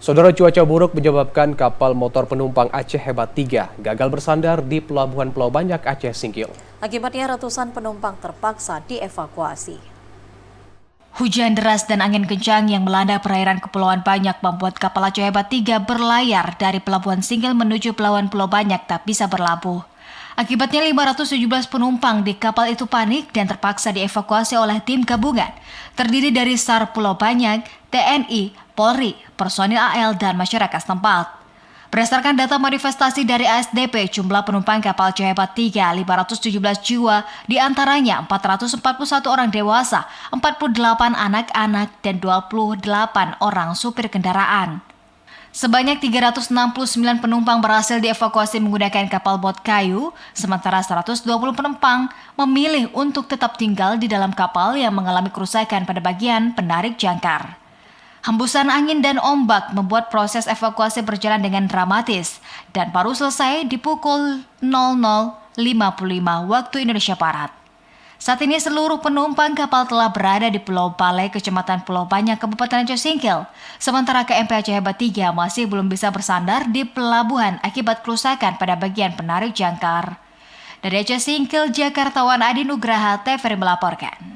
Saudara, cuaca buruk menyebabkan kapal motor penumpang Aceh Hebat 3 gagal bersandar di Pelabuhan Pulau Banyak, Aceh Singkil. Akibatnya ratusan penumpang terpaksa dievakuasi. Hujan deras dan angin kencang yang melanda perairan Kepulauan Banyak membuat kapal Aceh Hebat 3 berlayar dari Pelabuhan Singkil menuju Pelabuhan Pulau Banyak tak bisa berlabuh. Akibatnya 517 penumpang di kapal itu panik dan terpaksa dievakuasi oleh tim gabungan terdiri dari SAR Pulau Banyak, TNI, Polri, personil AL, dan masyarakat setempat. Berdasarkan data manifestasi dari ASDP, jumlah penumpang kapal Aceh Hebat 3, 517 jiwa, diantaranya 441 orang dewasa, 48 anak-anak, dan 28 orang supir kendaraan. Sebanyak 369 penumpang berhasil dievakuasi menggunakan kapal bot kayu, sementara 120 penumpang memilih untuk tetap tinggal di dalam kapal yang mengalami kerusakan pada bagian penarik jangkar. Hembusan angin dan ombak membuat proses evakuasi berjalan dengan dramatis dan baru selesai di pukul 00.55 waktu Indonesia Barat. Saat ini seluruh penumpang kapal telah berada di Pulau Balai, Kecamatan Pulau Banyak, Kabupaten Aceh Singkil. Sementara KMP Aceh Hebat 3 masih belum bisa bersandar di pelabuhan akibat kerusakan pada bagian penarik jangkar. Dari Aceh Singkil, Jakartawan Adi Nugraha, TVRI melaporkan.